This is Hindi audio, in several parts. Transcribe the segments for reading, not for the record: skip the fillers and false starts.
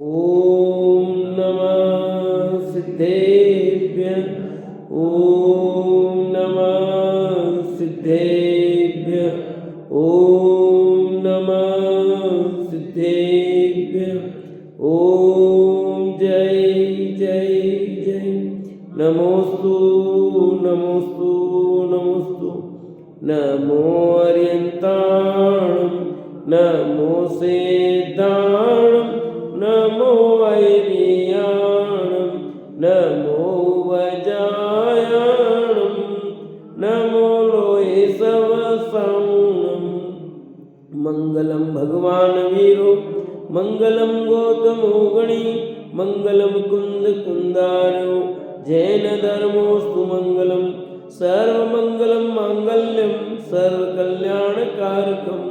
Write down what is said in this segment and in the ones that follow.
ॐ नमः सिद्धेभ्यः। ॐ नमः सिद्धेभ्यः। ॐ नमः सिद्धेभ्यः। ॐ जय जय जय। नमोस्तु नमोस्तु नमोस्तु। नमो अर्यन्ताणं नमो सेद्धाणं नमो वैरियाणं नमो वजायाणं नमो लोये सवसाणं। मंगलम भगवान वीरो मंगलम गौतमो गणी मंगलम कुंद कुंदारो जैन धर्मोस्तु मंगलम सर्वमंगलम मांगल्यम सर्वकल्याणकारकम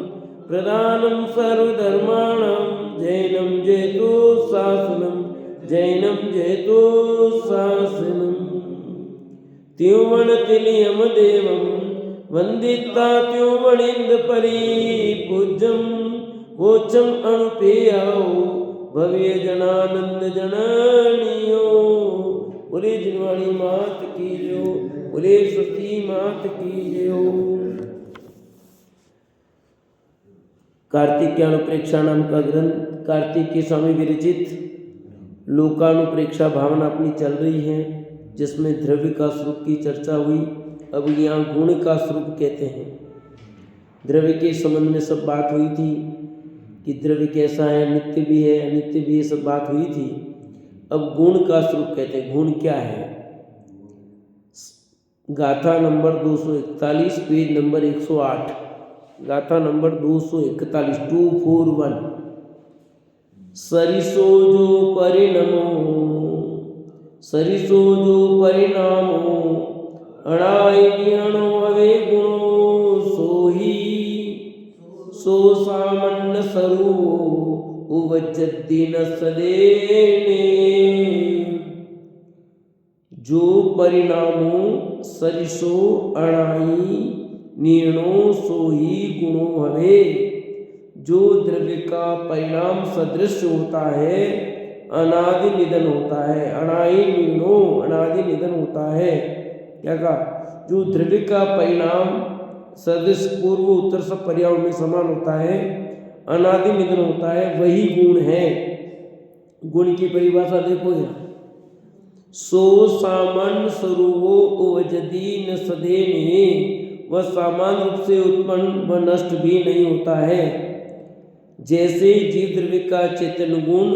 प्रदानं सर्वधर्माणां जैनं जयतु शासनं जैनं जयतु शासनं। त्युवणतिलियम देवं वन्दिता त्युवणिन्द परिपूज्यं वोचम अनुपेयाओ भव्य जनानंद जननियो। बोले जिनवाणी मात की जो, बोले सती मात की जो। कार्तिकेयानुप्रेक्षा नाम का ग्रंथ कार्तिक के स्वामी विरचित लोकानुप्रेक्षा भावना अपनी चल रही है, जिसमें द्रव्य का स्वरूप की चर्चा हुई। अब यहाँ गुण का स्वरूप कहते हैं। द्रव्य के संबंध में सब बात हुई थी कि द्रव्य कैसा है, नित्य भी है अनित्य भी है, सब बात हुई थी। अब गुण का स्वरूप कहते हैं। गुण क्या है? गाथा नंबर 241 पेज नंबर 108। गाथा नंबर 241 241। सरिसो जो परिणमो सरिसो जो परिणामो अणायणो अवे गुणो सोही सो सामान्य स्वरूप उवज्जद्दीन सदेने। जो परिणामो सरिसो अणाई निर्णो सोही गुणो हवे। जो द्रव्य का परिणाम सदृश होता है, अनादि निधन होता है। अणाई निर्णो अनादि निधन होता है। क्या कहा? जो द्रव्य का परिणाम सदृश पूर्व उत्तर सब पर्यायों में समान होता है, अनादि निधन होता है, वही गुण है। गुण की परिभाषा देखो यहाँ। सो सामान्य स्वरूपो उवजति न सदेने। वह सामान्य रूप से उत्पन्न व नष्ट भी नहीं होता है। जैसे जीव द्रव्य का चैतन्य गुण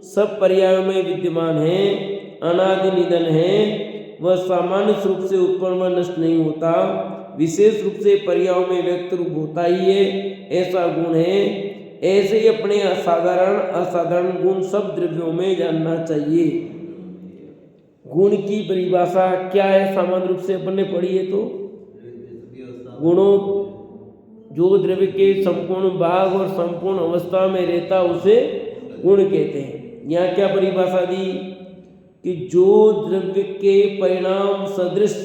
सब पर्यायों में विद्यमान है, अनादि निधन है, वह सामान्य रूप से उत्पन्न व नष्ट नहीं होता, विशेष रूप से पर्यायों में व्यक्त रूप होता ही है, ऐसा गुण है। ऐसे ही अपने असाधारण असाधारण गुण सब द्रव्यों में जानना चाहिए। गुण की परिभाषा क्या है? सामान्य रूप से अपन ने पढ़ी है। तो गुणों जो द्रव्य के संपूर्ण भाग और संपूर्ण अवस्था में रहता उसे गुण कहते हैं। यहाँ क्या परिभाषा दी कि जो द्रव्य के परिणाम सदृश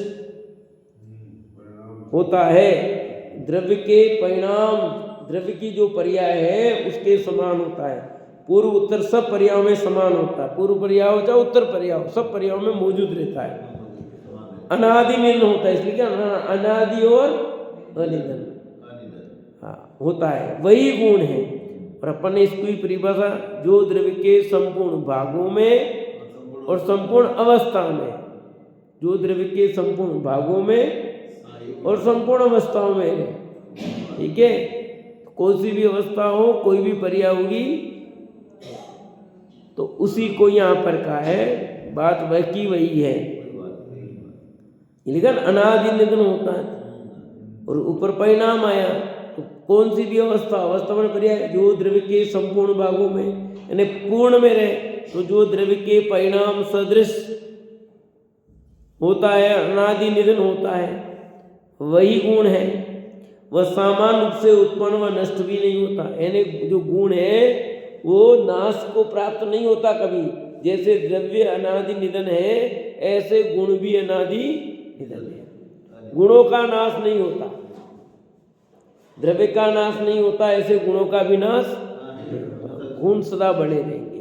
होता है, द्रव्य के परिणाम द्रव्य की जो पर्याय है उसके समान होता है। पूर्व उत्तर सब पर्यायों में समान होता है। पूर्व पर्याय हो चाहे उत्तर पर्याय हो, सब पर्यायों में मौजूद रहता है। अनादि निधन होता है, इसलिए क्या अनादि और अनिधन होता है, वही गुण है। और अपन ने इसकी परिभाषा जो द्रव्य के संपूर्ण भागों में और संपूर्ण अवस्था में, जो द्रव्य के संपूर्ण भागों में और संपूर्ण अवस्थाओं में है। ठीक है, कोई सी भी अवस्था हो, कोई भी पर्याय होगी, तो उसी को यहाँ पर कहा है। बात वह की वही है, लेकिन अनादि निधन होता है। और ऊपर परिणाम आया, तो कौन सी भी अवस्था में पर्याय जो द्रव्य के संपूर्ण भागों में यानी पूर्ण में रहे, तो जो द्रव्य के परिणाम सदृश होता है, अनादि निधन होता है, वही गुण है। वह सामान्य रूप से उत्पन्न व नष्ट भी नहीं होता। यानी जो गुण है वो नाश को प्राप्त नहीं होता कभी। जैसे द्रव्य अनादि निधन है, ऐसे गुण भी अनादि निधन है। गुणों का नाश नहीं होता। द्रव्य का नाश नहीं होता, ऐसे गुणों का भी नाश नहीं होता। गुण सदा बने रहेंगे।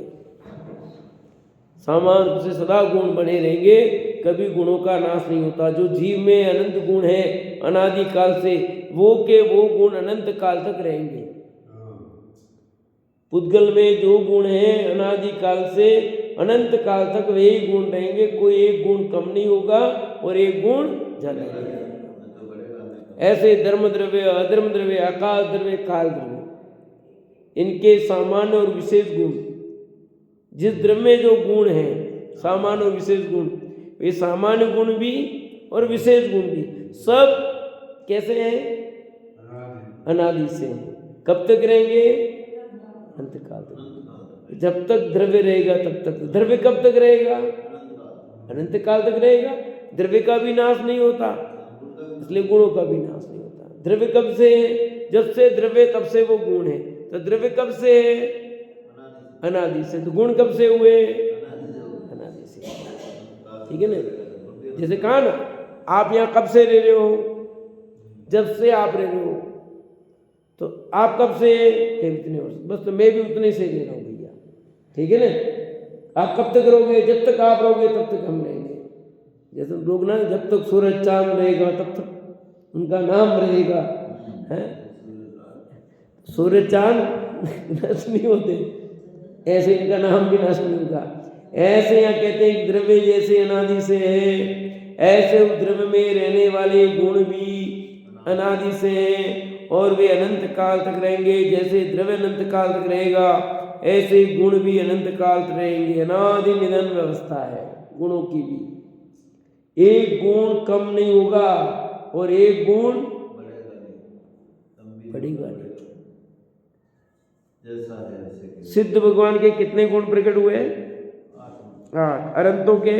सामान्य रूप से सदा गुण बने रहेंगे, कभी गुणों का नाश नहीं होता। जो जीव में अनंत गुण है अनादि काल से, वो के वो गुण अनंत काल तक रहेंगे। पुद्गल में जो गुण है अनादि काल से अनंत काल तक वही गुण रहेंगे, कोई एक गुण कम नहीं होगा और एक गुण ज्यादा नहीं होगा। ऐसे धर्म द्रव्य, अधर्म द्रव्य, आकाश द्रव्य, काल द्रव्य, इनके सामान्य और विशेष गुण, जिस द्रव्य में जो गुण है सामान्य और विशेष गुण, वे सामान्य गुण भी और विशेष गुण भी सब कैसे हैं? अनादि से। कब तक रहेंगे? अंत काल तक। जब तक द्रव्य रहेगा तब तक। द्रव्य कब तक रहेगा? अनंत काल तक रहेगा। द्रव्य का भी नाश नहीं होता, इसलिए गुणों का भी नाश नहीं होता। द्रव्य कब से है? जब से द्रव्य तब से वो गुण है। तो द्रव्य कब से है? अनादि से। तो गुण कब से हुए? अनादि से। ठीक है ना? जैसे कहा ना, आप यहाँ कब से रह रहे हो? जब से आप रह रहे हो। तो आप कब से? इतने वर्ष। बस तो मैं भी उतने से रह रहा हूँ भैया। ठीक है ना? आप कब तक रहोगे? जब तक आप रहोगे तब तक हम रहेंगे। जैसे लोग ना, जब तक सूरज चांद रहेगा तब तक उनका नाम रहेगा, है? सूरज चांद नष्ट नहीं होते, ऐसे इनका नाम भी नष्ट नहीं होगा। ऐसे यहाँ कहते हैं द्रव्य जैसे अनादि से है, ऐसे उस द्रव्य में रहने वाले गुण भी अनादि से हैं और वे अनंत काल तक रहेंगे। जैसे द्रव्य अनंत काल तक रहेगा, ऐसे गुण भी अनंत काल तक रहेंगे। अनादि निधन व्यवस्था है गुणों की भी। एक गुण कम नहीं होगा और एक गुण बढ़ेगा नहीं। सिद्ध भगवान के कितने गुण प्रकट हुए? 8। अनंतों के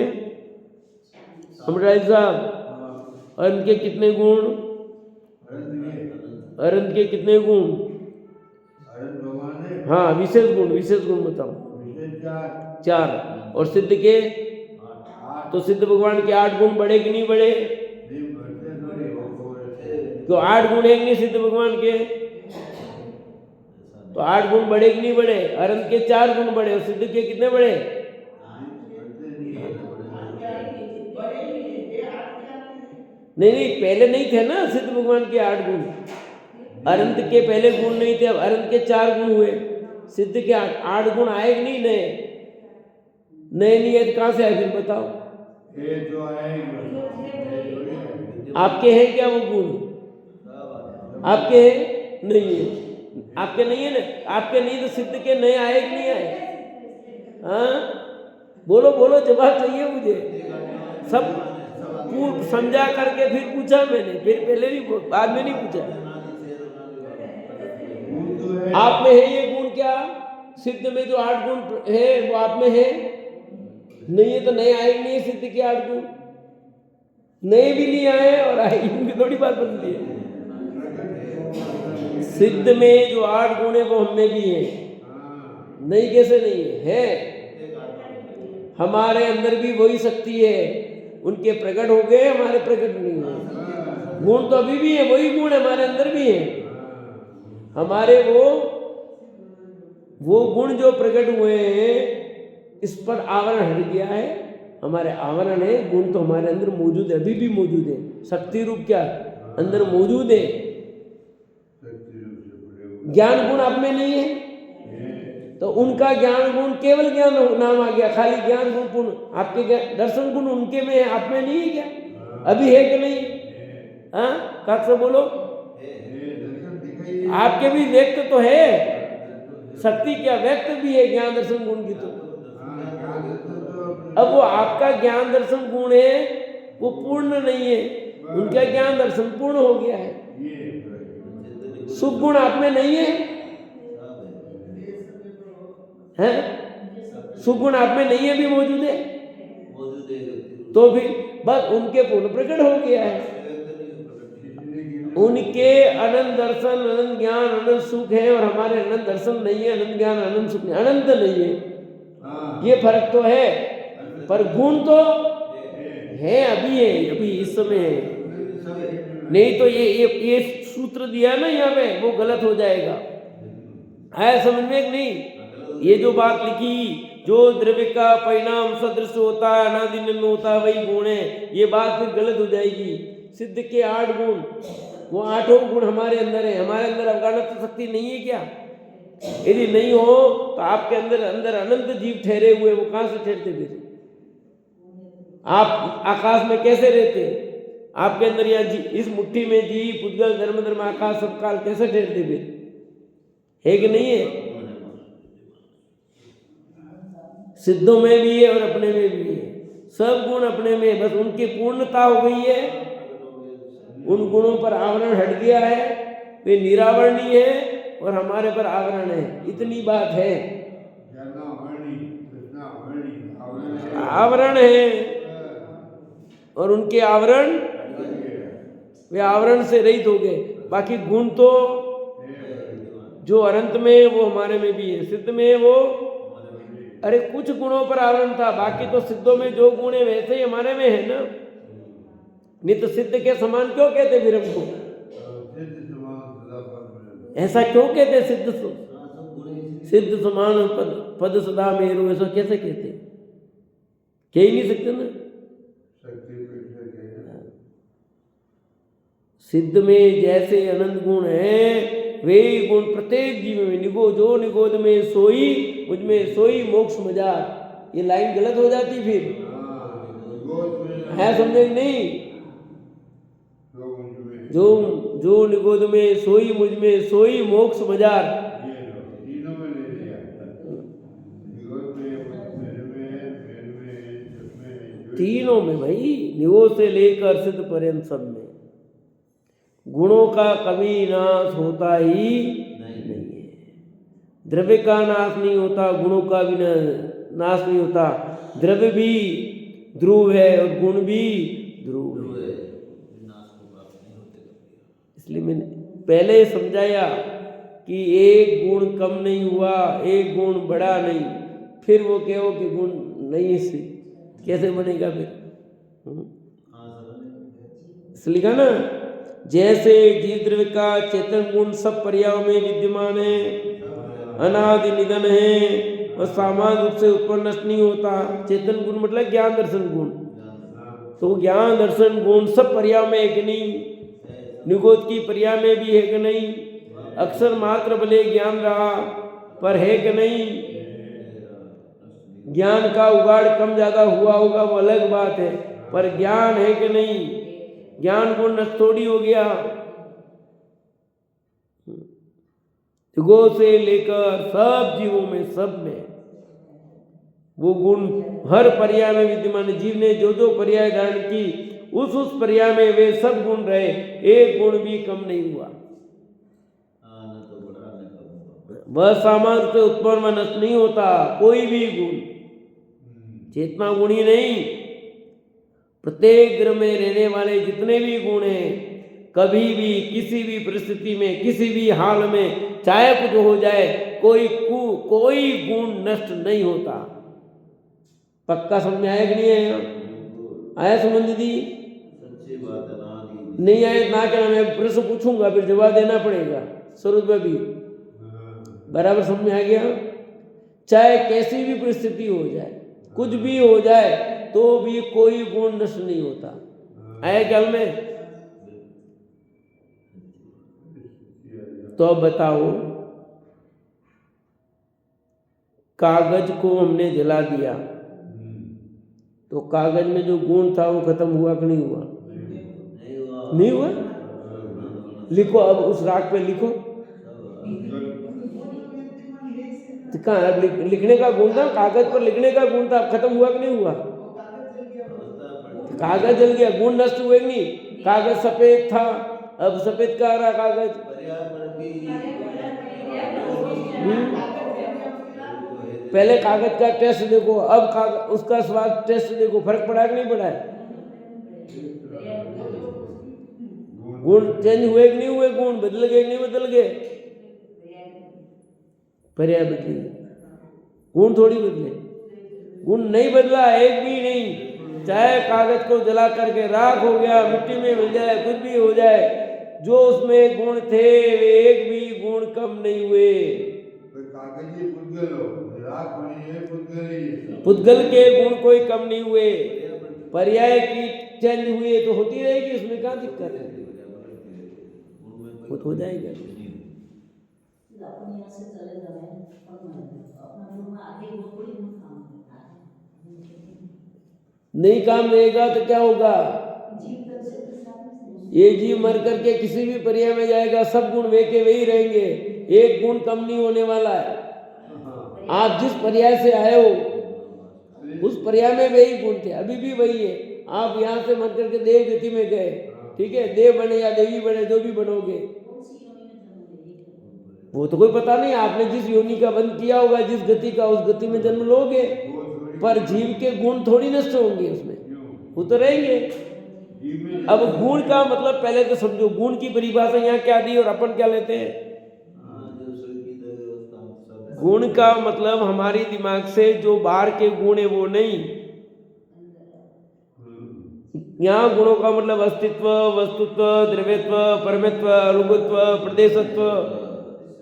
साहब, अनंत के कितने गुण? अनंत के कितने गुण? हाँ, विशेष गुण। विशेष गुण बताओ। 4। और सिद्ध के? तो सिद्ध भगवान के 8 गुण बढ़े कि नहीं बढ़े? तो 8 गुण है कि नहीं सिद्ध भगवान के? तो 8 गुण बढ़े कि नहीं बढ़े? अनंत के 4 गुण बढ़े और सिद्ध के कितने बढ़े? नहीं, पहले नहीं थे ना सिद्ध भगवान के 8 गुण। अनंत के पहले गुण नहीं थे, अब अनंत के 4 गुण हुए। सिद्ध के 8 गुण आए कि नहीं? नए नहीं है तो कहां से आए फिर बताओ? आपके हैं क्या वो गुण? आपके हैं? नहीं है। आपके नहीं है ना? आपके नहीं तो सिद्ध के नए आए कि नहीं आए? हाँ, बोलो बोलो, जवाब चाहिए मुझे। सब समझा करके फिर पूछा मैंने, फिर पहले भी बाद में नहीं पूछा। आप में है ये गुण क्या? सिद्ध में जो 8 गुण है वो आप में है? नहीं है तो नए आए नहीं है सिद्ध के 8 गुण। नए भी नहीं आए और आए, इनकी थोड़ी बात बनती है। सिद्ध में जो 8 गुण है वो हम में भी है। नहीं कैसे नहीं है? हमारे अंदर भी वही शक्ति है। उनके प्रकट हो गए, हमारे प्रकट नहीं हुए। गुण तो अभी भी है, वही गुण हमारे अंदर भी है। हमारे वो गुण जो प्रकट हुए हैं, इस पर आवरण हट गया है। हमारे आवरण है, गुण तो हमारे अंदर मौजूद है, अभी भी मौजूद है। शक्ति रूप क्या अंदर मौजूद है। ज्ञान गुण आप में नहीं है, तो उनका ज्ञान गुण केवल ज्ञान नाम आ गया, खाली ज्ञान गुण पूर्ण। आपके दर्शन गुण उनके में है, आप में नहीं है क्या? अभी है कि नहीं? हाँ, कब से बोलो? आपके भी व्यक्त तो है, शक्ति क्या व्यक्त भी है ज्ञान दर्शन गुण की। तो अब वो आपका ज्ञान दर्शन गुण है, वो पूर्ण नहीं है। उनका ज्ञान दर्शन पूर्ण हो गया है। सुख गुण आप में नहीं है, हैं? सुख गुण आप में नहीं है, भी मौजूद है। तो भी बस उनके पूर्ण प्रकट हो गया है। उनके अनंत दर्शन, अनंत ज्ञान, अनंत सुख है और हमारे अनंत दर्शन नहीं है, अनंत ज्ञान, अनंत सुख नहीं, अनंत नहीं है। ये फर्क तो है, पर गुण तो है, अभी है, अभी इस समय है। नहीं तो ये सूत्र दिया ना यहाँ पे, वो गलत हो जाएगा। है समझ में कि नहीं? ये जो बात लिखी, जो द्रव्य का परिणाम सदृश होता है, अनादि निम्न होता है, वही गुण है, ये बात फिर गलत हो जाएगी। सिद्ध के 8 गुण, वो 8 गुण हमारे अंदर है। हमारे अंदर अवगाहन शक्ति नहीं है क्या? यदि नहीं हो तो आपके अंदर अंदर अनंत जीव ठहरे हुए, वो कहां से ठहरते फिर? आप आकाश में कैसे रहते? आपके अंदर यहाँ इस मुट्ठी में जीव, पुद्गल, धर्म धर्म, आकाश, सब काल कैसे ठहरते फिर? है कि नहीं है? सिद्धों में भी है और अपने में भी है। सब गुण अपने में, बस उनकी पूर्णता हो गई है, उन गुणों पर आवरण हट गया है, वे निरावरणीय है और हमारे पर आवरण है। इतनी बात है। आवरण है और उनके आवरण, वे आवरण से रहित हो गए। बाकी गुण तो जो अनंत में वो हमारे में भी है, सिद्ध में वो, अरे कुछ गुणों पर आवरण था, बाकी तो सिद्धों में जो गुण है वैसे ही हमारे में है ना। नित्य सिद्ध के समान क्यों कहते फिर हमको? ऐसा क्यों कहते? सिद्ध समान पद सदा मेरु, ऐसा कैसे कहते? कह ही नहीं सकते ना। सिद्ध में जैसे अनंत गुण है, वे गुण प्रत्येक जीव में, निगो जो निगोद में सोई, मुझ में सोई मोक्ष मजार। ये लाइन गलत हो जाती फिर है, समझे नहीं? जो निगोद में सोई, मुझ में सोई मोक्ष मजार। तीनों में भाई, निगोद से लेकर सिद्ध पर्यंत सब में गुणों का कभी नाश होता ही नहीं है। द्रव्य का नाश नहीं होता, गुणों का भी नाश नहीं होता। द्रव्य भी ध्रुव है और गुण भी ध्रुव है। इसलिए मैंने पहले समझाया कि एक गुण कम नहीं हुआ, एक गुण बढ़ा नहीं, फिर वो कहो कि गुण नहीं से कैसे बनेगा फिर? लिखा ना, जैसे जीव द्रव्य का चेतन गुण सब पर्यायों में विद्यमान है, अनादि निधन है और सामान्य रूप से उत्पन्न नष्ट नहीं होता। चेतन गुण मतलब ज्ञान दर्शन गुण, तो ज्ञान दर्शन गुण सब पर्याय में है कि नहीं? निगोद की पर्याय में भी है कि नहीं? अक्षर मात्र भले ज्ञान रहा पर है कि नहीं? ज्ञान का उगाड़ कम ज्यादा हुआ होगा वो अलग बात है, पर ज्ञान है कि नहीं? ज्ञान गुण नष्ट थोड़ी हो गया। निगोद से लेकर सब जीवों में, सब में वो गुण हर पर्याय में विद्यमान। जीव ने जो जो पर्याय धारण की, उस पर्याय में वे सब गुण रहे, एक गुण भी कम नहीं हुआ। वह सामान्य से उत्पन्न व नष्ट नहीं होता कोई भी गुण, चेतना गुण ही नहीं, प्रत्येक ग्रह में रहने वाले जितने भी गुण हैं, कभी भी किसी भी परिस्थिति में, किसी भी हाल में, चाहे कुछ हो जाए, कोई गुण नष्ट नहीं होता। पक्का समझ में आया कि नहीं आया? आया समझ दी? सच्ची बात है ना। नहीं आए ना क्या, मैं प्रश्न पूछूंगा फिर जवाब देना पड़ेगा। स्वरूप में भी बराबर समझ में आ गया? चाहे कैसी भी परिस्थिति हो जाए, कुछ भी हो जाए, तो भी कोई गुण नष्ट नहीं होता। आया ख्याल में? तो अब बताओ, कागज को हमने जला दिया तो कागज में जो गुण था वो खत्म हुआ कि नहीं हुआ? नहीं हुआ। लिखो अब उस राग पे लिखो। कहाँ लिखने का गुण था, कागज पर लिखने का गुण था, खत्म हुआ कि नहीं हुआ? कागज जल गया, गुण नष्ट हुए नहीं। कागज सफेद था, अब सफेद का रहा कागज। पहले कागज का टेस्ट देखो, अब उसका स्वाद टेस्ट देखो, फर्क पड़ा कि नहीं पड़ा है? गुण चेंज हुए कि नहीं हुए? गुण बदल गए कि नहीं बदल गए? पर्याय बदली, गुण थोड़ी बदले। गुण नहीं बदला, एक भी नहीं। चाहे कागज को जला करके राख हो गया, मिट्टी में मिल जाए, कुछ भी हो जाए, जो उसमें गुण थे वे एक भी गुण कम नहीं हुए। पुद्गल के गुण कोई कम नहीं हुए, पर्याय की चेंज हुई तो होती रहेगी, उसमें क्या दिक्कत है, वो तो हो जाएगा। नहीं काम रहेगा तो क्या होगा, ये जीव मर करके किसी भी पर्याय में जाएगा, सब गुण वे के वे ही रहेंगे, एक गुण कम नहीं होने वाला है। आप जिस पर्याय से आए हो उस पर्याय में वही गुण थे, अभी भी वही है। आप यहाँ से मर करके देव गति में गए, ठीक है, देव बने या देवी बने, जो भी बनोगे वो तो कोई पता नहीं, आपने जिस योनि का बंद किया होगा, जिस गति का, उस गति में जन्म लोगे, पर जीव के गुण थोड़ी नष्ट होंगे, उसमें वो तो रहेंगे। अब गुण का मतलब पहले तो समझो, गुण की परिभाषा यहाँ क्या दी और अपन क्या लेते हैं। गुण का मतलब हमारी दिमाग से जो बाहर के गुण है वो नहीं, यहाँ गुणों का मतलब अस्तित्व, वस्तुत्व, द्रव्यत्व, परमत्व, लघुत्व, प्रदेशत्व,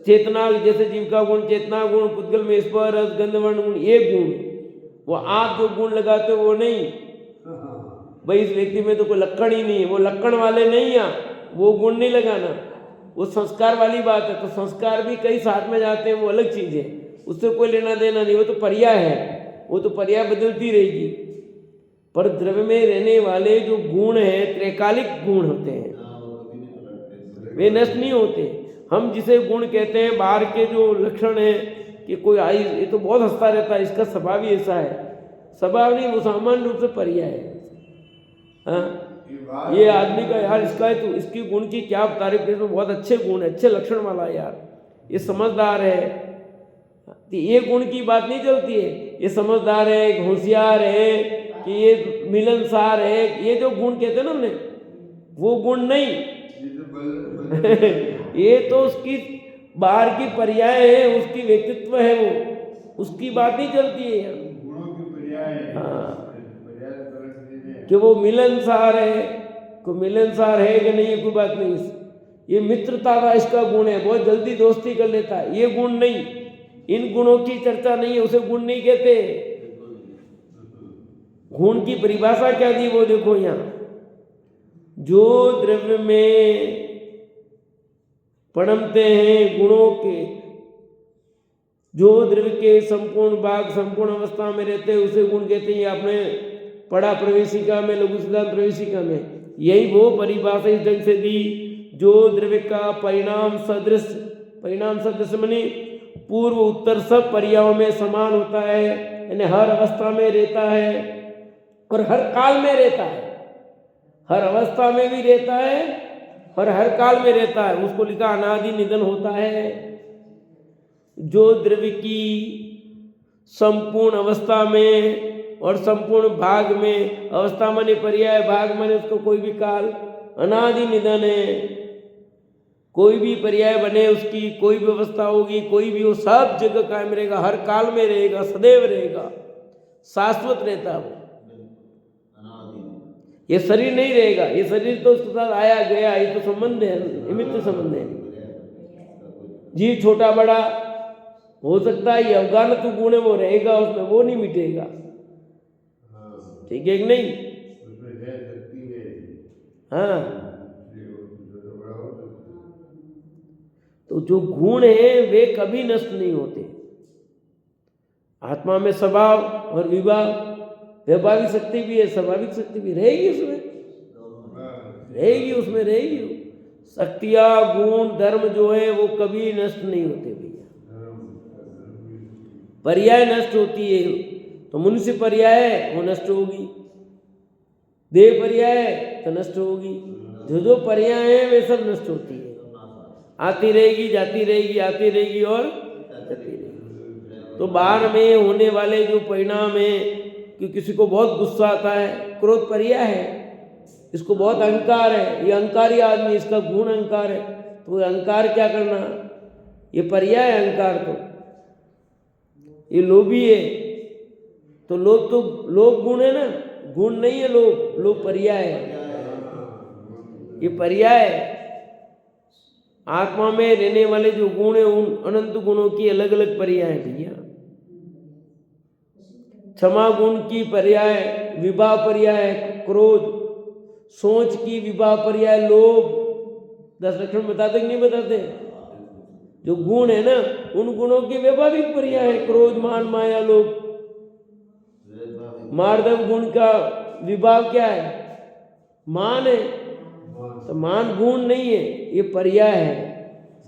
चेतना, जैसे जीव का गुण चेतना गुण, पुद्गल में स्पर्श, रस, गंध, वर्ण गुण, ये गुण, वो आप जो गुण लगाते हो वो नहीं। भाई इस व्यक्ति में तो कोई लक्षण ही नहीं है, वो लक्षण वाले नहीं है, वो गुण नहीं लगाना, वो संस्कार वाली बात है। तो संस्कार भी कई साथ में जाते हैं, वो अलग चीज है, उससे कोई लेना देना नहीं, वो तो पर्याय है, वो तो पर्याय बदलती रहेगी। पर द्रव्य में रहने वाले जो गुण हैं, त्रैकालिक गुण होते हैं, वे नष्ट नहीं होते। हम जिसे गुण कहते हैं, बाहर के जो लक्षण है कि कोई आई ये तो बहुत हंसता रहता है, इसका स्वभाव ही ऐसा है, स्वभाव नहीं, वो सामान्य रूप से पर्याय है। हाँ, ये आदमी का यार इसका है तो इसकी गुण की क्या तारीफ करें, तो बहुत अच्छे गुण है, अच्छे लक्षण वाला है यार, ये समझदार है, तो ये गुण की बात नहीं चलती है, ये समझदार है, होशियार है, कि ये मिलनसार है, ये जो गुण कहते हैं ना हमने, वो गुण नहीं ये तो उसकी बाहर की पर्याय है, उसकी व्यक्तित्व है, वो उसकी बात नहीं चलती है यहाँ। हाँ, कि वो मिलनसार है, कोई मिलनसार है कि नहीं, कोई बात नहीं, ये मित्रता का इसका गुण है, बहुत जल्दी दोस्ती कर लेता है, ये गुण नहीं, इन गुणों की चर्चा नहीं है, उसे गुण नहीं कहते। गुण की परिभाषा क्या दी वो देखो यहाँ, जो द्रव्य में पणमते हैं गुणों के, जो द्रव्य के संपूर्ण भाग संपूर्ण अवस्था में रहते हैं उसे गुण कहते हैं। आपने पढ़ा प्रवेशिका में, लघु सिद्धांत प्रवेशिका में, यही वो परिभाषा इस ढंग से दी, जो द्रव्य का परिणाम सदृश, परिणाम सदृश माने पूर्व उत्तर सब पर्यायों में समान होता है, यानी हर अवस्था में रहता है और हर काल में रहता है, हर अवस्था में भी रहता है और हर काल में रहता है, उसको लिखा अनादि निधन होता है। जो द्रव्य की संपूर्ण अवस्था में और संपूर्ण भाग में, अवस्था माने पर्याय, भाग माने उसको कोई भी काल, अनादि निधन है, कोई भी पर्याय बने उसकी, कोई भी अवस्था होगी, कोई भी हो, सब जगह कायम रहेगा, हर काल में रहेगा, सदैव रहेगा, शाश्वत रहता है वो। ये शरीर नहीं रहेगा, ये शरीर तो उसके साथ आया गया, ये तो संबंध है, निमित्त संबंध है। जीव छोटा बड़ा हो सकता है, ये अवगान तो गुण है वो रहेगा उसमें, वो नहीं मिटेगा, ठीक है कि नहीं। हाँ, तो जो गुण है वे कभी नष्ट नहीं होते। आत्मा में स्वभाव और विभाव, वैभाविक शक्ति भी है, स्वाभाविक शक्ति भी रहेगी, उसमें रहेगी, उसमें रहेगी। शक्तियाँ, गुण, धर्म जो है वो कभी नष्ट नहीं होते भैया, पर्याय नष्ट होती है, तो मनुष्य पर्याय वो नष्ट होगी, देह पर्याय तो नष्ट होगी, जो जो पर्याय है वे सब नष्ट होती है, आती रहेगी जाती रहेगी, आती रहेगी और जाती रहेगी। तो बाहर में होने वाले जो परिणाम है कि किसी को बहुत गुस्सा आता है, क्रोध पर्याय है, इसको बहुत अहंकार है, ये अहंकारी आदमी, इसका गुण अहंकार है, तो अहंकार क्या करना, ये पर्याय है अहंकार, तो ये लोभी है, तो लोभ तो लोभ गुण है ना, गुण नहीं है लोभ, लोभ पर्याय है, ये पर्याय है। आत्मा में रहने वाले जो गुण है उन अनंत गुणों की अलग अलग पर्याय है भैया, क्षमा गुण की पर्याय विभा पर्याय क्रोध, सोच की विभा पर्याय लोभ। 10 लक्षण बताते कि नहीं बताते? जो गुण है ना, उन गुणों की वैभाविक पर्याय है क्रोध, मान, माया, लोभ। मार्दव गुण का विभाग क्या है? मान है। तो मान गुण नहीं है, ये पर्याय है।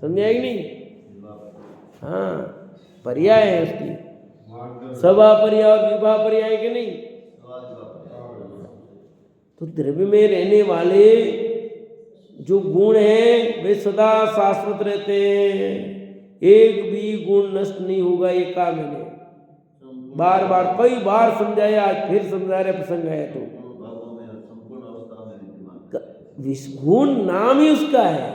समझा कि नहीं? हाँ, पर्याय है उसकी। सभा पर्याय और विभा पर्याय के नहीं। तो द्रव्य में रहने वाले जो गुण हैं वे सदा शाश्वत रहते हैं, एक भी गुण नष्ट नहीं होगा। ये कहा मैंने बार बार कई बार समझाया, आज फिर समझा रहे प्रसंग आया तो। गुण नाम ही उसका है।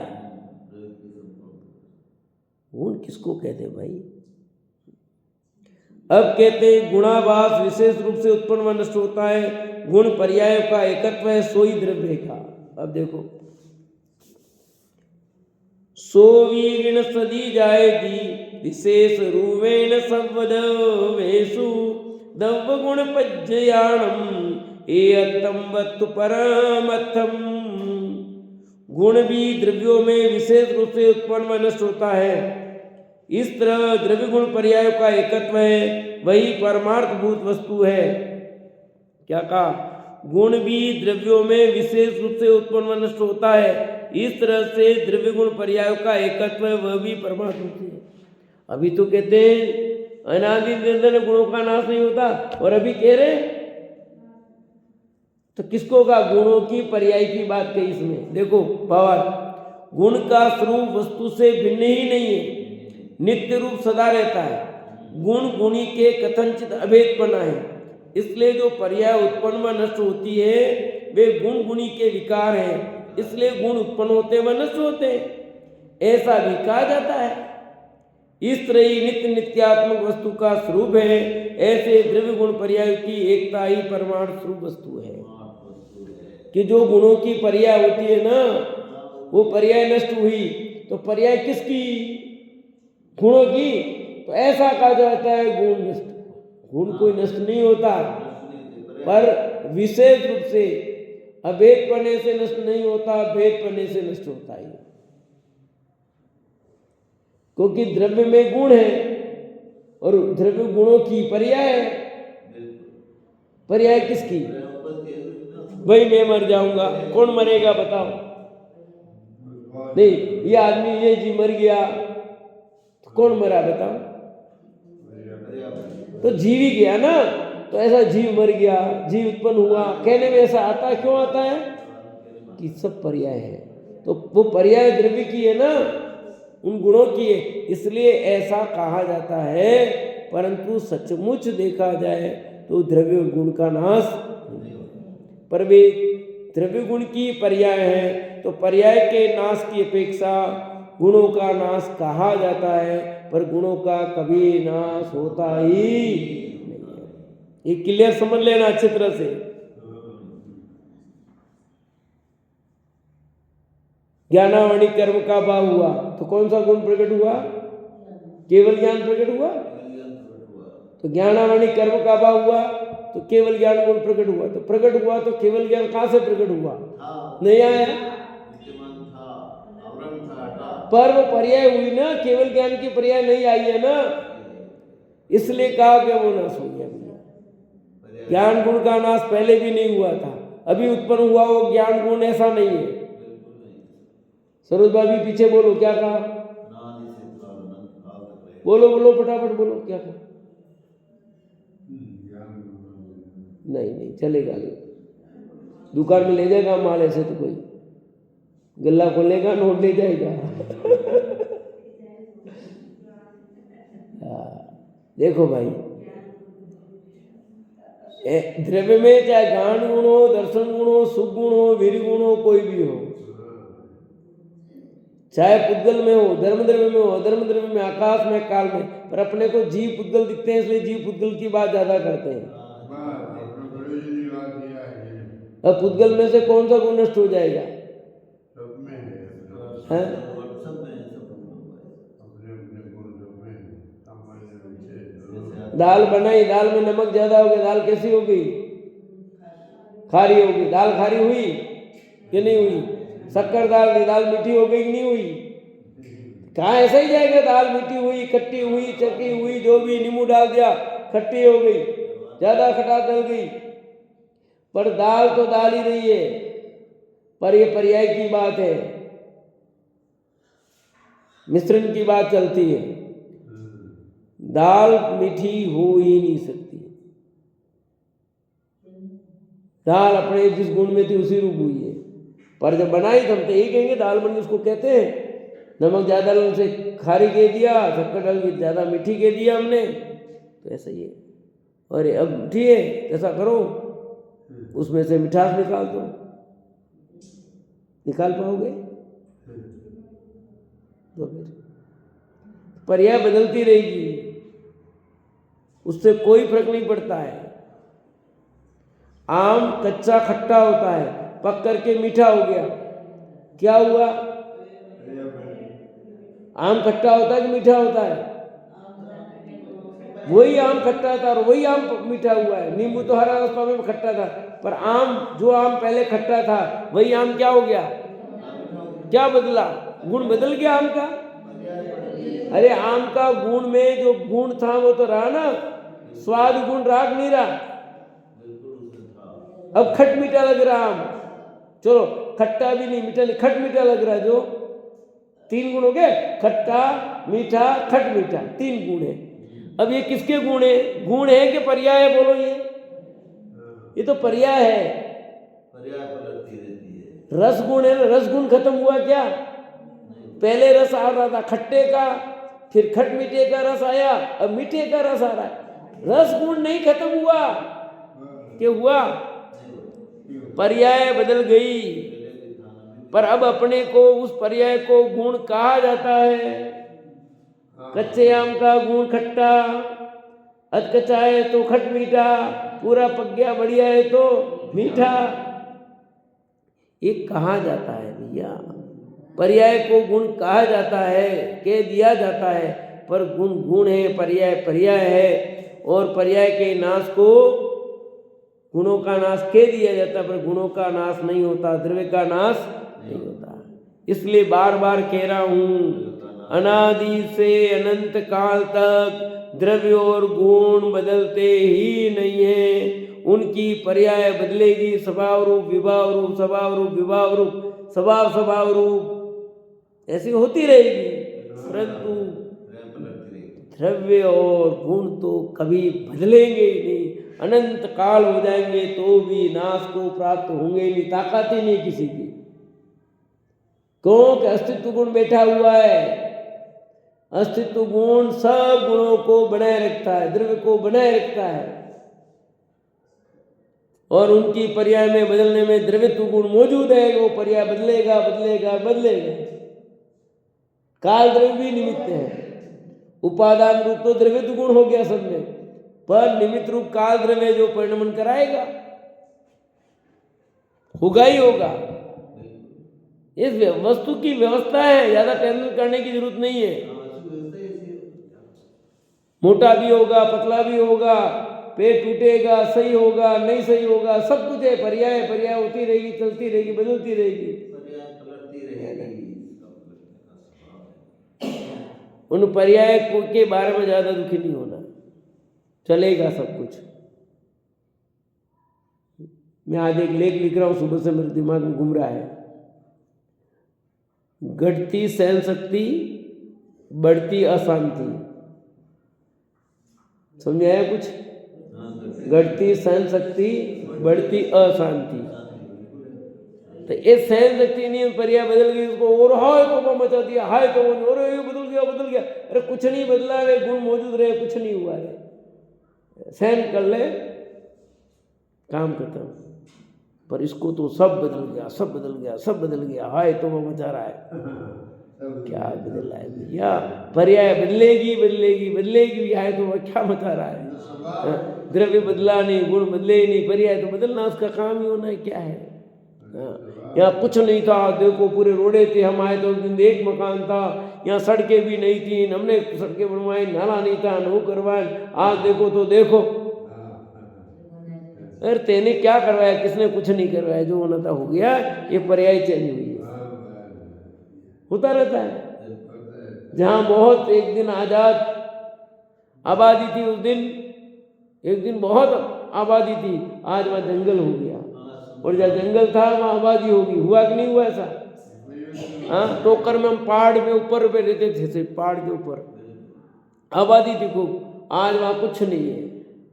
गुण किसको कहते हैं भाई? अब कहते हैं गुणाभास विशेष रूप से उत्पन्न व नष्ट होता है, गुण पर्याय का एकत्व है, सोई द्रव्य का। अब देखो, सो वीण सदी जाएगी विशेष रूपेण संवदवेषु दव्य गुण पज्जयाणम एयत्तम वत्तु परमत्थम। गुण भी द्रव्यों में विशेष रूप से उत्पन्न व नष्ट होता है। इस तरह द्रव्य गुण पर्याय का एकत्व है, वही परमार्थभूत वस्तु है। क्या कहा? गुण भी द्रव्यों में विशेष रूप से उत्पन्न व नष्ट होता है, इस तरह से द्रव्य गुण पर्याय का एकत्व है, वह भी परमार्थ रूप से। अभी तो कहते हैं अनादि निरंतर गुणों का नाश नहीं होता, और अभी कह रहे तो किसको का? गुणों की पर्याय की बात कही इसमें। देखो भावार्थ, गुण का स्वरूप वस्तु से भिन्न ही नहीं है, नित्य रूप सदा रहता है। गुण गुणी के कथनचित अभेदपना है, इसलिए जो पर्याय उत्पन्न व नष्ट होती है वे गुण गुणी के विकार हैं, इसलिए गुण उत्पन्न होते व नष्ट होते हैं, ऐसा भी कहा जाता है। इस तरह ही नित्य नित्यात्मक वस्तु का स्वरूप है, ऐसे द्रव्य गुण पर्याय की एकता ही परमार्थ स्वरूप वस्तु है। कि जो गुणों की पर्याय होती है ना, वो पर्याय नष्ट हुई तो पर्याय किसकी? गुणों की। तो ऐसा कहा जाता है गुण नष्ट। गुण कोई नष्ट नहीं होता, पर विशेष रूप से अभेद पढ़ने से नष्ट नहीं होता, भेद पढ़ने से नष्ट होता है। क्योंकि द्रव्य में गुण है और द्रव्य गुणों की पर्याय है। पर्याय किसकी? भाई मैं मर जाऊंगा, कौन मरेगा बताओ? नहीं, ये आदमी ये जी मर गया, तो कौन मरा बताओ? तो जीव ही गया ना। तो ऐसा जीव मर गया, जीव उत्पन्न हुआ, कहने में ऐसा आता है। क्यों आता है? कि सब पर्याय है। तो वो पर्याय द्रव्य की है ना, उन गुणों की है, इसलिए ऐसा कहा जाता है। परंतु सचमुच देखा जाए तो द्रव्य और गुण का नाश नहीं होता, पर वे द्रव्य गुण की पर्याय है, तो पर्याय के नाश की अपेक्षा गुणों का नाश कहा जाता है, पर गुणों का कभी नाश होता ही नहीं है। ये क्लियर समझ लेना अच्छी तरह से। ज्ञानावणी कर्म का भाव हुआ तो कौन सा गुण प्रकट हुआ? केवल ज्ञान प्रकट हुआ। तो ज्ञानावणी कर्म का भाव हुआ तो केवल ज्ञान गुण प्रकट हुआ। तो प्रकट हुआ तो केवल ज्ञान कहां से प्रकट हुआ? नहीं आया, पर वो पर्याय हुई ना, केवल ज्ञान की पर्याय नहीं आई है ना, इसलिए कहा कि वो नाश हो गया। ज्ञान गुण का नाश पहले भी नहीं हुआ था, अभी उत्पन्न हुआ वो ज्ञान गुण, ऐसा नहीं है। सरोज भाभी पीछे बोलो, क्या कहा? बोलो बोलो फटाफट बोलो, क्या कहा? नहीं नहीं चलेगा नहीं, दुकान में ले जाएगा माल, ऐसे तो कोई गल्ला खोलेगा नोट ले जाएगा। देखो भाई, द्रव्य में चाहे ज्ञान गुण हो, दर्शन गुण हो, सुख गुण हो, वीर गुण हो, कोई भी हो, चाहे पुद्गल में हो, धर्म द्रव्य में हो, अधर्म द्रव्य में, आकाश में, काल में, पर अपने को जीव पुद्गल दिखते हैं, इसलिए जीव पुद्गल की बात ज्यादा करते हैं। अब पुद्गल में से कौन सा गुण नष्ट हो जाएगा? है? दाल बनाई, दाल में नमक ज्यादा हो गया, दाल कैसी हो गई? खारी हो गई। दाल खारी हुई कि नहीं हुई? शक्कर डाल दी, दाल मीठी हो गई कि नहीं हुई? कहाँ ऐसा ही जाएगा? दाल मीठी हुई, खट्टी हुई, चक्की हुई, जो भी, नींबू डाल दिया, खट्टी हो गई, ज्यादा खटास डल गई। पर दाल तो दाल ही नहीं है, पर ये पर्याय की बात है, मिश्रण की बात चलती है। दाल मीठी हो ही नहीं सकती। दाल अपने जिस गुण में थी उसी रूप हुई है, पर जब बनाई तो हम तो यही कहेंगे दाल बनी उसको कहते हैं। नमक ज़्यादा डालने से खारी कह दिया, शक्कर डाल के ज़्यादा मीठी कह दिया हमने, तो ऐसा ही है। और अब ठीक है, ऐसा करो, उसमें से मिठास निकाल दो। निकाल पाओगे? तो फिर पर्याय बदलती रहेगी, उससे कोई फर्क नहीं पड़ता है। आम कच्चा खट्टा होता है, पक करके मीठा हो गया, क्या हुआ? आम खट्टा होता है कि मीठा होता है? वही आम खट्टा था और वही आम मीठा हुआ है। नींबू तो हरा रास्ता में खट्टा था, पर आम, जो आम पहले खट्टा था वही आम क्या हो गया? क्या बदला? गुण बदल गया आम का। अरे आम का गुण में जो गुण था वो तो रहा ना, स्वाद गुण राग नहीं रहा। अब खट मीठा लग रहा आम, चलो खट्टा भी नहीं, मीठा नहीं, खट मीठा लग रहा। जो 3 गुण हो गए, खट्टा, मीठा, खट मीठा, 3 गुण है। अब ये किसके गुण है? गुण है कि पर्याय है? बोलो। ये तो पर्याय है, पर्याय पलटती रहती है। रस गुण है ना, रस गुण खत्म हुआ क्या? पहले रस आ रहा था खट्टे का, फिर खट मीठे का रस आया, अब मीठे का रस आ रहा है। रस गुण नहीं खत्म हुआ, क्या हुआ? पर्याय बदल गई। पर अब अपने को उस पर्याय को गुण कहा जाता है। कच्चे आम का गुण खट्टा, अधकच्चा है तो खट मीठा, पूरा पक गया बढ़िया है तो मीठा। ये कहा जाता है भैया, पर्याय को गुण कहा जाता है, कह दिया जाता है, पर गुण गुण है, पर्याय पर्याय है। और पर्याय के नाश को गुणों का नाश कह दिया जाता है, पर गुणों का नाश नहीं होता, द्रव्य का नाश नहीं होता। इसलिए बार बार कह रहा हूं, अनादि से अनंत काल तक द्रव्य और गुण बदलते ही नहीं है। उनकी पर्याय बदलेगी, स्वभाव रूप, विभाव रूप, स्वभाव रूप, विभाव रूप, स्वभाव स्वभाव रूप, ऐसी होती रहेगी। परंतु द्रव्य और गुण तो कभी बदलेंगे ही नहीं। अनंत काल हो जाएंगे तो भी नाश को प्राप्त होंगे नहीं, ताकत ही नहीं किसी की। क्योंकि अस्तित्व गुण बैठा हुआ है। अस्तित्व गुण सब गुणों को बनाए रखता है, द्रव्य को बनाए रखता है, और उनकी पर्याय में बदलने में द्रव्यत्व गुण मौजूद है। वो पर्याय बदलेगा बदलेगा बदलेगा। काल द्रव्य भी निमित्त है, उपादान रूप तो द्रव्यत्व गुण हो गया सब में, पर निमित्त रूप काल द्रव्य जो परिणमन कराएगा, होगा ही होगा। इस वस्तु की व्यवस्था है, ज्यादा टेंशन करने की जरूरत नहीं है। मोटा भी होगा, पतला भी होगा, पेट टूटेगा, सही होगा, नहीं सही होगा, सब कुछ है। पर्याय पर्याय होती रहेगी, चलती रहेगी, बदलती रहेगी, पर्याय पलटती रहेगी। उन पर्याय के बारे में ज्यादा दुखी नहीं होना, चलेगा सब कुछ। मैं आज एक लेख लिख रहा हूं, सुबह से मेरे दिमाग में घूम रहा है। घटती सहन शक्ति, बढ़ती अशांति। समझ आया कुछ? घटती सहन शक्ति, बढ़ती अशांति। तो ये सहन शक्ति नहीं, पर्याय बदल गई, उसको और हाय तो मचा दिया, हाय तो और ये बदल गया बदल गया। अरे कुछ नहीं बदला है, गुण मौजूद रहे, कुछ नहीं हुआ है। सहन कर ले, काम खत्म। पर इसको तो सब बदल गया, सब बदल गया, सब बदल गया, हाय तो वो मचा रहा है। क्या बदला है भैया? पर्याय बदलेगी बदलेगी बदलेगी, हाय तो वह क्या मचा रहा है? द्रव्य बदला नहीं, गुण बदले ही नहीं, पर्याय तो बदलना उसका काम ही होना है। क्या है? यहाँ कुछ नहीं था, देखो पूरे रोडे थे, हम आए तो उस दिन एक मकान था, यहाँ सड़कें भी नहीं थी, हमने सड़कें बनवाई, नाला नहीं था, नो करवाए, आज देखो तो देखो। अरे तेने क्या करवाया, किसने कुछ नहीं करवाया, जो होना था हो गया, ये पर्याय चेंज हुई है, होता रहता है। जहाँ बहुत एक दिन आजाद आबादी थी, उस दिन एक दिन बहुत आबादी थी, आज वहाँ जंगल हो गया, और जहाँ जंगल था वहाँ आबादी होगी, हुआ कि नहीं हुआ ऐसा? हाँ, टोकर में हम पहाड़ में ऊपर पे रहते थे, पहाड़ के ऊपर आबादी थी खूब, आज वहाँ कुछ नहीं है,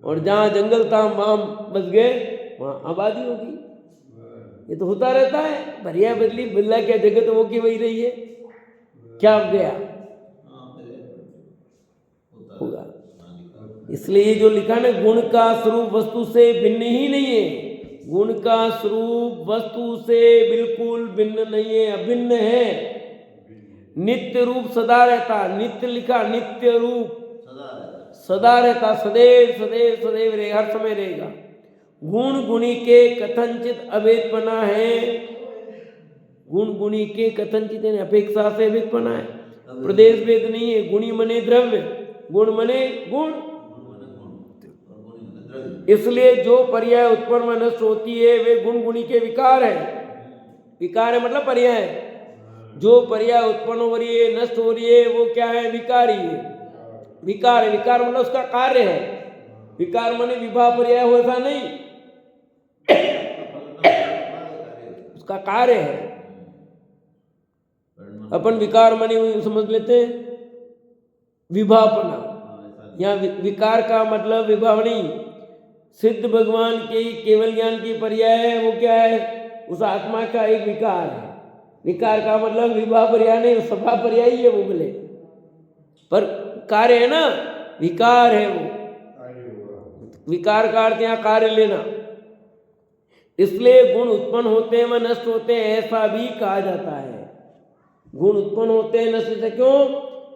और जहाँ जंगल था वहाँ बस गए, वहाँ आबादी होगी। ये तो होता रहता है, भरिया बदली बदला क्या, जगह तो वो की वही रही है, क्या गया होगा। इसलिए जो लिखा ना, गुण का स्वरूप वस्तु से भिन्न ही नहीं है, गुण का स्वरूप वस्तु से बिल्कुल भिन्न नहीं है, अभिन्न है। नित्य रूप सदा रहता, नित्य लिखा, नित्य रूप सदा रहता, सदैव सदैव सदैव रहे, हर समय रहेगा। गुण गुणी के कथनचित अभेदपना है, गुण गुणी के कथनचित अपेक्षा से अभेदपना है, प्रदेश भेद नहीं है। गुणी मने द्रव्य, गुण मने गुण, इसलिए जो पर्याय उत्पन्न में नष्ट होती है वे गुण गुणी के विकार है। विकार है मतलब पर्याय, जो पर्याय उत्पन्न हो रही है, नष्ट हो रही है, वो क्या है? विकारी है, विकार है। विकार मतलब उसका कार्य है, विकार माने विभाव पर्याय हो ऐसा नहीं, उसका कार्य है। अपन विकार माने समझ लेते हैं विभावपना, यहाँ विकार का मतलब विभाव नहीं, सिद्ध भगवान के केवल ज्ञान की पर्याय है, वो क्या है? उस आत्मा का एक विकार है। विकार का मतलब विभाव पर्याय नहीं, सभा पर्याय है वो बोले, पर कार्य है ना, विकार है वो, विकार का अर्थ यहाँ कार्य लेना। इसलिए गुण उत्पन्न होते हैं व नष्ट होते हैं ऐसा भी कहा जाता है। गुण उत्पन्न होते हैं नष्ट होते, क्यों?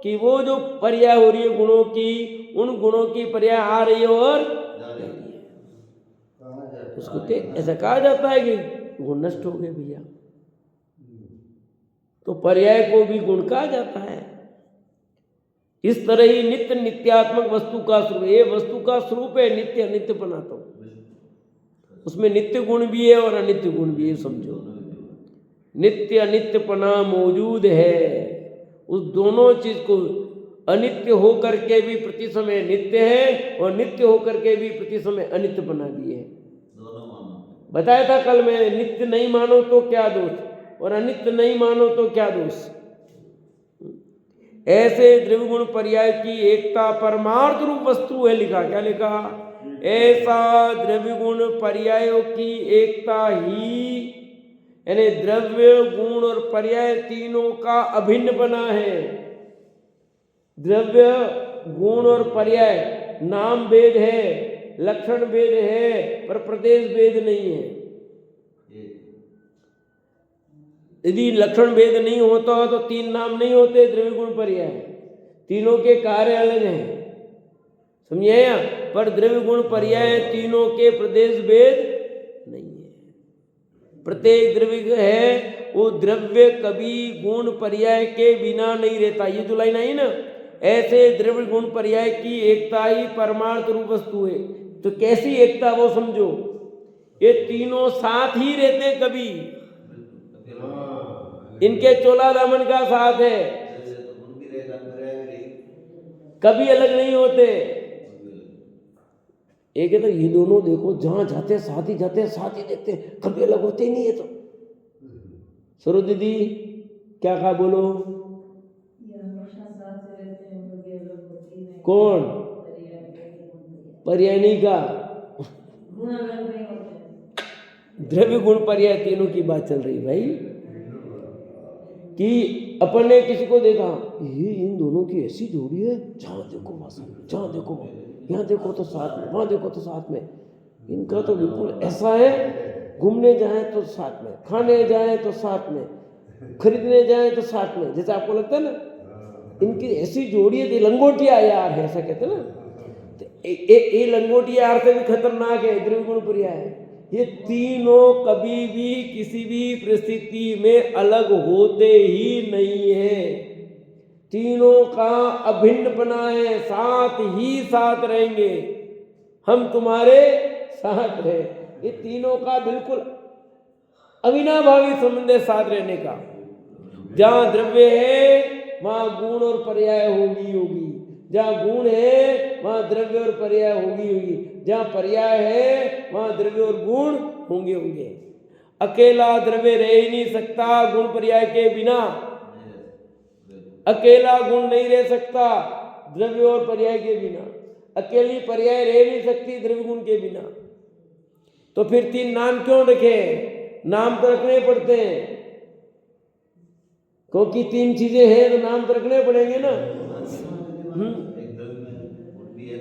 कि वो जो पर्याय हो रही है गुणों की, उन गुणों की पर्याय आ रही है और जा रही है, उसको ऐसा कहा जाता है कि गुण नष्ट हो गए भैया, तो पर्याय को भी गुण कहा जाता है। इस तरह ही नित्य नित्यात्मक वस्तु का स्वरूप, ये वस्तु का स्वरूप है नित्य, अनित्यपना, तो उसमें नित्य गुण भी है और अनित्य गुण भी है, समझो। नित्य अनित्यपना मौजूद है, उस दोनों चीज को, अनित्य होकर के भी प्रति समय नित्य है और नित्य होकर के भी प्रति समय अनित्यपना भी है। बताया था कल में, नित्य नहीं मानो तो क्या दोष, और अनित्य नहीं मानो तो क्या दोष। ऐसे द्रव्य गुण पर्याय की एकता परमार्थ रूप वस्तु है, लिखा, क्या लिखा? ऐसा द्रव्य गुण पर्यायों की एकता ही, यानी द्रव्य गुण और पर्याय तीनों का अभिन्न बना है। द्रव्य गुण और पर्याय नाम भेद है, लक्षण भेद है, पर प्रदेश भेद नहीं है। यदि लक्षण भेद नहीं होता तो तीन नाम नहीं होते द्रव्य गुण पर्याय, तीनों के कार्य अलग हैं, समझे? पर द्रव्य गुण पर्याय तीनों के प्रदेश भेद नहीं है। प्रत्येक द्रव्य है, वो द्रव्य कभी गुण पर्याय के बिना नहीं रहता। ये जो लाइन आई ना, ऐसे द्रव्य गुण पर्याय की एकता ही परमार्थ रूप वस्तु है। तो कैसी एकता वो समझो, ये तीनों साथ ही रहते, कभी इनके चोला दामन का साथ है, कभी अलग नहीं होते। एक है तो ये दोनों देखो, जहां जाते साथ ही जाते, साथ ही देखते, कभी अलग होते ही नहीं है। तो सरो दीदी क्या कहा, बोलो? कौन? पर्याय नहीं का, द्रव्य गुण पर्याय तीनों की बात चल रही भाई, कि अपन ने किसी को देखा, ये इन दोनों की ऐसी जोड़ी है, जहां देखो बस, जहां देखो, यहाँ देखो तो साथ में, वहां देखो तो साथ में, इनका तो बिल्कुल ऐसा है। घूमने जाए तो साथ में, खाने जाए तो साथ में, खरीदने जाए तो साथ में, जैसे आपको लगता है ना इनकी ऐसी जोड़ी है, लंगोटिया यार है, ऐसा कहते हैं ना। ये लंगोटिया यार से भी खतरनाक है द्रव्य गुण पर्याय। ये तीनों कभी भी किसी भी परिस्थिति में अलग होते ही नहीं है। तीनों का अभिन्नपना है, साथ ही साथ रहेंगे, हम तुम्हारे साथ है। ये तीनों का बिल्कुल अविनाभावी संबंध है साथ रहने का। जहाँ द्रव्य है वहाँ गुण और पर्याय होगी। जहाँ गुण है वहाँ द्रव्य और पर्याय होगी। जहाँ पर्याय है वहाँ द्रव्य और गुण होंगे। अकेला द्रव्य रह ही नहीं सकता गुण पर्याय के बिना। अकेला गुण नहीं रह सकता द्रव्य और पर्याय के बिना। अकेली पर्याय रह नहीं सकती द्रव्य गुण के बिना। तो फिर तीन नाम क्यों रखे? नाम तो रखने पड़ते हैं, क्योंकि तीन चीजें हैं तो नाम तो रखने पड़ेंगे ना।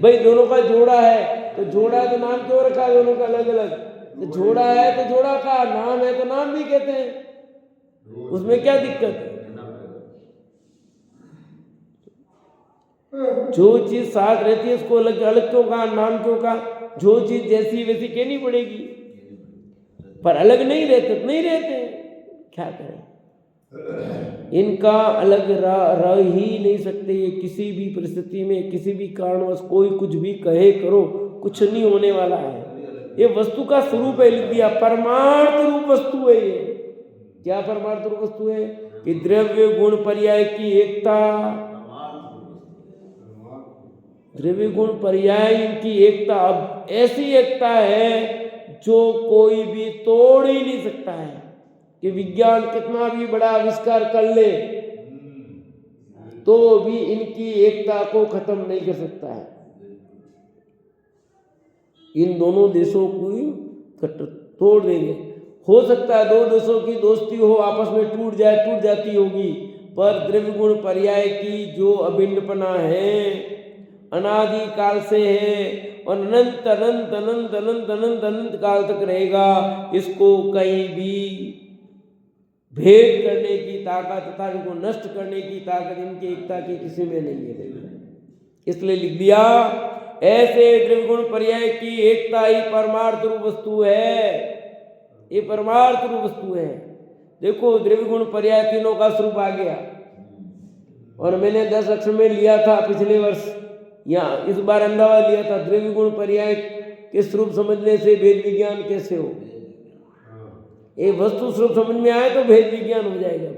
भाई दोनों का जोड़ा है तो जोड़ा है तो नाम क्यों रखा है दोनों का अलग अलग? तो जोड़ा है तो जोड़ा का, नाम है तो नाम भी कहते हैं, उसमें क्या दिक्कत है? जो चीज साथ रहती है उसको अलग अलग क्यों कहा, नाम क्यों कहा? जो चीज जैसी वैसी कहनी पड़ेगी, पर अलग नहीं रहते तो नहीं रहते, क्या करें? इनका अलग रह ही नहीं सकते। ये किसी भी परिस्थिति में किसी भी कारणवश कोई कुछ भी कहे करो कुछ नहीं होने वाला है। ये वस्तु का स्वरूप है, लिख दिया परमार्थ रूप वस्तु है। ये क्या परमार्थ रूप वस्तु है? कि द्रव्य गुण पर्याय की एकता, द्रव्य गुण पर्याय की एकता। अब ऐसी एकता है जो कोई भी तोड़ ही नहीं सकता है, कि विज्ञान कितना भी बड़ा आविष्कार कर ले तो भी इनकी एकता को खत्म नहीं कर सकता है। इन दोनों देशों को तोड़ देंगे। हो सकता है दो देशों की दोस्ती हो, आपस में टूट जाती होगी, पर द्रव्य गुण पर्याय की जो अभिन्नपना है अनादि काल से है और अनंत अनंत अनंत अनंत अनंत अनंत काल तक रहेगा। इसको कहीं भी भेद करने की ताकत तथा इनको नष्ट करने की ताकत इनकी एकता की किसी में नहीं है। इसलिए लिख दिया ऐसे द्रव्य गुण पर्याय की एकता ही परमार्थ रूप वस्तु है। ये परमार्थ रूप वस्तु है। देखो द्रव्य गुण पर्याय तीनों का स्वरूप आ गया, और मैंने 10 अक्षर में लिया था पिछले वर्ष, यहाँ इस बार अहमदाबाद लिया था। द्रव्य गुण पर्याय के स्वरूप समझने से भेद विज्ञान कैसे हो? ये वस्तु स्वरूप समझ में आए तो भेद विज्ञान हो जाएगा।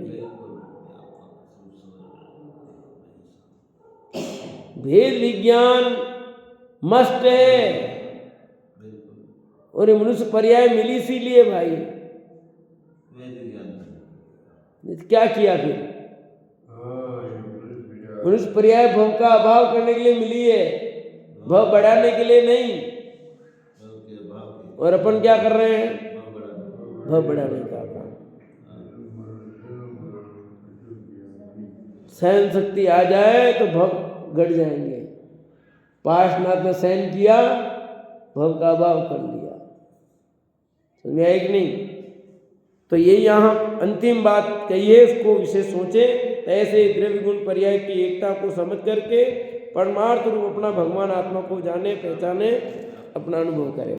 भेद विज्ञान मस्ट है, और ये मनुष्य पर्याय मिली इसीलिए भाई। क्या किया फिर? मनुष्य पर्याय भव का अभाव करने के लिए मिली है, भव बढ़ाने के लिए नहीं। और अपन क्या कर रहे हैं? भव बढ़ाने का काम। सहन शक्ति आ जाए तो भव घट जाएंगे। पार्श्वनाथ ने सहन किया, भव का अभाव कर लिया। समझ में आया कि नहीं? तो ये यहाँ अंतिम बात कही है, इसको विशेष सोचे। ऐसे द्रव्य गुण पर्याय की एकता को समझ करके परमार्थ रूप अपना भगवान आत्मा को जाने, पहचाने, अपना अनुभव करे।